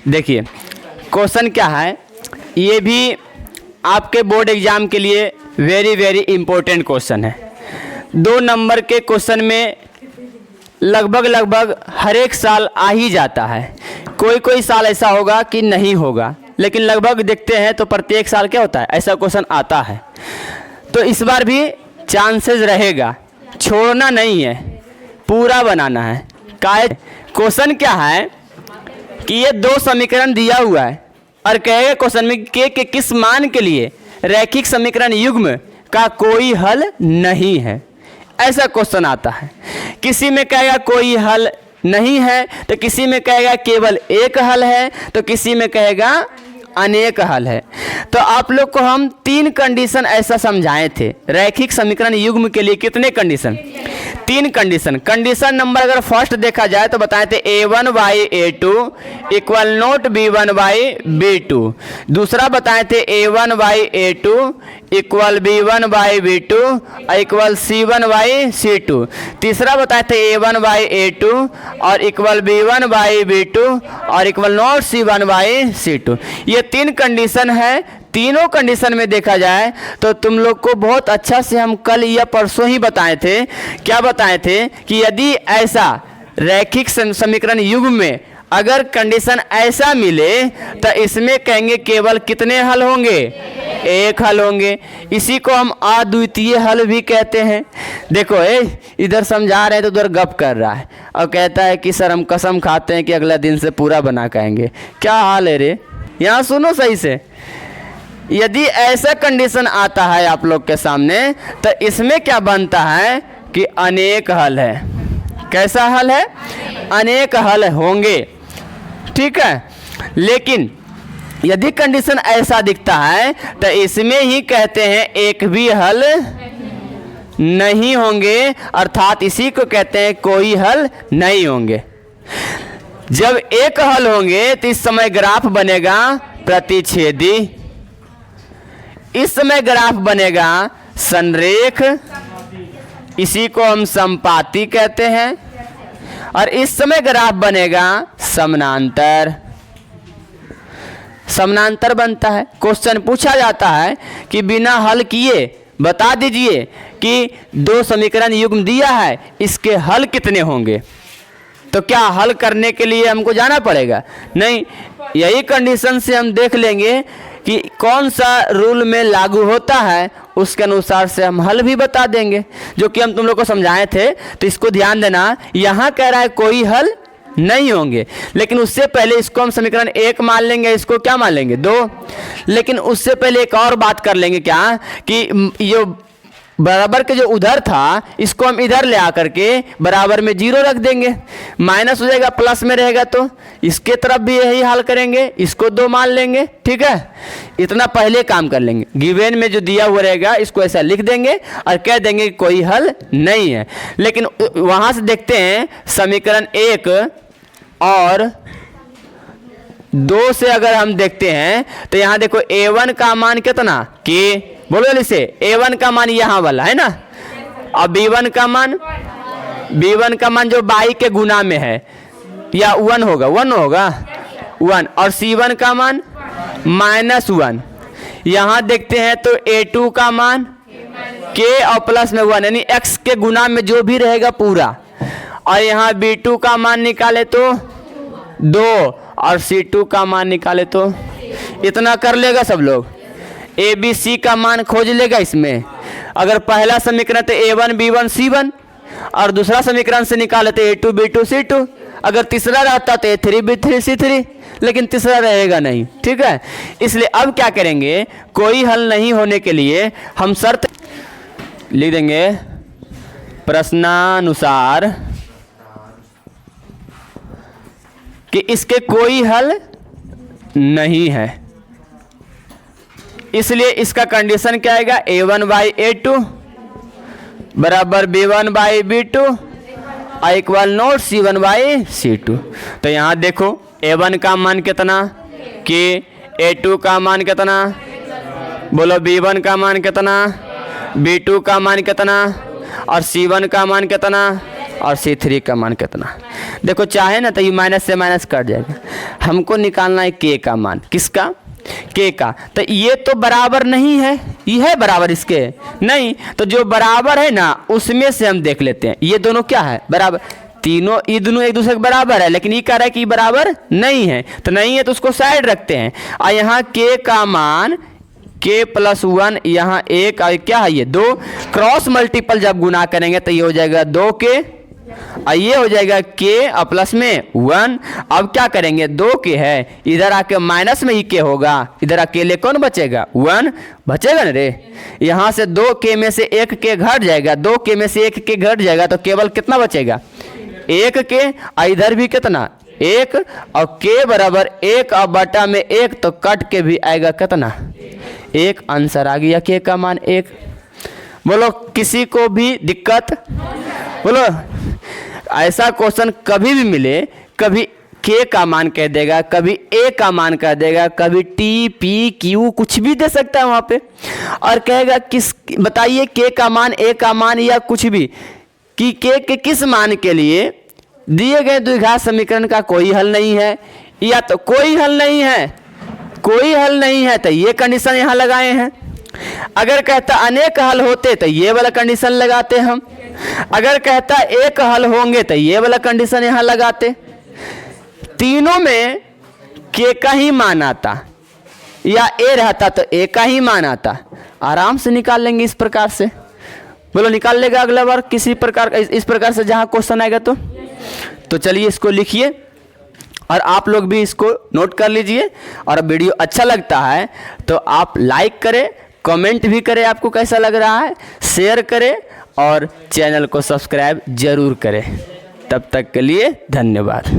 देखिए क्वेश्चन क्या है, ये भी आपके बोर्ड एग्ज़ाम के लिए वेरी वेरी इम्पोर्टेंट क्वेश्चन है। 2 नंबर के क्वेश्चन में लगभग हर एक साल आ ही जाता है। कोई साल ऐसा होगा कि नहीं होगा, लेकिन लगभग देखते हैं तो प्रत्येक साल क्या होता है, ऐसा क्वेश्चन आता है। तो इस बार भी चांसेस रहेगा, छोड़ना नहीं है, पूरा बनाना है। क्वेश्चन क्या है कि ये 2 समीकरण दिया हुआ है और कहेगा क्वेश्चन में के किस मान के लिए रैखिक समीकरण युग्म का कोई हल नहीं है, ऐसा क्वेश्चन आता है। किसी में कहेगा कोई हल नहीं है, तो किसी में कहेगा केवल एक हल है, तो किसी में कहेगा अनेक हल है। तो आप लोग को हम 3 कंडीशन ऐसा समझाए थे। रैखिक समीकरण युग्म के लिए कितने कंडीशन? 3 कंडीशन। कंडीशन नंबर अगर फर्स्ट देखा जाए तो बताए थे a1 by a2 equal note b1 by b2। दूसरा बताए थे a1 by a2 equal b1 by b2 equal c1 by c2। तीसरा बताए थे a1 बाई a2 और इक्वल b1 बाई b2 और equal note c1 by c2। ये 3 condition है। तीनों कंडीशन में देखा जाए तो तुम लोग को बहुत अच्छा से हम कल या परसों ही बताए थे। क्या बताए थे कि यदि ऐसा रैखिक समीकरण युग्म में अगर कंडीशन ऐसा मिले तो इसमें कहेंगे केवल कितने हल होंगे? एक हल होंगे। इसी को हम अद्वितीय हल भी कहते हैं। देखो इधर समझा रहे हैं तो उधर गप कर रहा है और कहता है कि सर हम कसम खाते हैं कि अगला दिन से पूरा बना कहेंगे। क्या हाल है रे? यहाँ सुनो सही से। यदि ऐसा कंडीशन आता है आप लोग के सामने तो इसमें क्या बनता है कि अनेक हल है। कैसा हल है? अनेक हल होंगे, ठीक है। लेकिन यदि कंडीशन ऐसा दिखता है तो इसमें ही कहते हैं एक भी हल नहीं होंगे, अर्थात इसी को कहते हैं कोई हल नहीं होंगे। जब एक हल होंगे तो इस समय ग्राफ बनेगा प्रतिच्छेदी, इस समय ग्राफ बनेगा संरेख, इसी को हम समपाती कहते हैं, और इस समय ग्राफ बनेगा समानांतर। समानांतर बनता है। क्वेश्चन पूछा जाता है कि बिना हल किए बता दीजिए कि 2 समीकरण युग्म दिया है, इसके हल कितने होंगे। तो क्या हल करने के लिए हमको जाना पड़ेगा? नहीं, यही कंडीशन से हम देख लेंगे कि कौन सा रूल में लागू होता है, उसके अनुसार से हम हल भी बता देंगे, जो कि हम तुम लोग को समझाए थे। तो इसको ध्यान देना। यहाँ कह रहा है कोई हल नहीं होंगे, लेकिन उससे पहले इसको हम समीकरण 1 मान लेंगे, इसको क्या मान लेंगे? 2। लेकिन उससे पहले एक और बात कर लेंगे, क्या कि ये बराबर के जो उधर था इसको हम इधर ले आकर के बराबर में 0 रख देंगे, माइनस हो जाएगा, प्लस में रहेगा। तो इसके तरफ भी यही हाल करेंगे, इसको 2 मान लेंगे, ठीक है। इतना पहले काम कर लेंगे। गिवन में जो दिया हुआ रहेगा इसको ऐसा लिख देंगे और कह देंगे कि कोई हल नहीं है। लेकिन वहां से देखते हैं समीकरण 1 और 2 से अगर हम देखते हैं तो यहाँ देखो a1 का मान कितना के, बोलो जल्दी से। a1 का मान यहाँ वाला है ना, और b1 का मान जो बाई के गुना में है, या 1 होगा 1, और c1 का मान -1। यहाँ देखते हैं तो a2 का मान k और प्लस में 1, यानी x के गुना में जो भी रहेगा पूरा। और यहाँ b2 का मान निकाले तो 2 और c2 का मान निकाले तो इतना कर लेगा सब लोग। ए बी सी का मान खोज लेगा इसमें। अगर पहला समीकरण तो a1 b1 c1 और दूसरा समीकरण से निकाले तो a2 b2 c2। अगर तीसरा रहता तो a3 b3 c3, लेकिन तीसरा रहेगा नहीं, ठीक है। इसलिए अब क्या करेंगे, कोई हल नहीं होने के लिए हम शर्त लिख देंगे प्रश्नानुसार कि इसके कोई हल नहीं है। इसलिए इसका कंडीशन क्या आएगा, a1 बाई a2 बराबर b1 by b2 equal note c1 by c2। तो यहाँ देखो a1 का मान कितना के, a2 का मान कितना, बोलो b1 का मान कितना, b2 का मान कितना और c1 का मान कितना और C3 का मान कितना। देखो चाहे ना तो ये माइनस से माइनस कट जाएगा, हमको निकालना है K का मान। किसका? K का। तो ये तो बराबर नहीं है, ये है बराबर इसके नहीं, तो जो बराबर है ना उसमें से हम देख लेते हैं ये दोनों क्या है, बराबर। तीनों ये दोनों एक दूसरे के बराबर है, लेकिन ये कह रहा है कि ये बराबर नहीं है, तो नहीं है तो उसको साइड रखते हैं। और यहाँ K का मान K+1, यहाँ 1 और क्या है ये 2, क्रॉस मल्टीपल जब गुना करेंगे तो ये हो जाएगा 2K और ये हो जाएगा K और प्लस में 1। अब क्या करेंगे 2K है, इधर आके माइनस में ही K होगा, इधर अकेले कौन बचेगा 1 बचेगा ना रे। यहाँ से 2K में से 1K घट जाएगा, 2K में से 1K घट जाएगा तो केवल कितना बचेगा 1K और इधर भी कितना 1 और K बराबर 1 और बटा में 1 तो कट के भी आएगा कितना 1। आंसर आ गया K का मान 1। बोलो किसी को भी दिक्कत? बोलो ऐसा क्वेश्चन कभी भी मिले, कभी K का मान कह देगा, कभी A का मान कह देगा, कभी T P Q कुछ भी दे सकता है वहाँ पे, और कहेगा किस बताइए K का मान A का मान या कुछ भी, कि K के किस मान के लिए दिए गए द्विघात समीकरण का कोई हल नहीं है, या तो कोई हल नहीं है, कोई हल नहीं है तो ये कंडीशन यहाँ लगाए हैं। अगर कहता अनेक हल होते तो ये वाला कंडीशन लगाते हम, अगर कहता एक हल होंगे तो ये वाला कंडीशन यहाँ लगाते। तीनों में K का ही मान आता या A रहता तो A का ही मान आता, आराम से निकाल लेंगे इस प्रकार से। बोलो निकाल लेगा अगला बार किसी प्रकार इस प्रकार से जहाँ क्वेश्चन आएगा तो चलिए इसको लिखिए और आप लोग भी इसको नोट कर लीजिए। और वीडियो अच्छा लगता है तो आप लाइक करें, कमेंट भी करें आपको कैसा लग रहा है, शेयर करें और चैनल को सब्सक्राइब जरूर करें। तब तक के लिए धन्यवाद।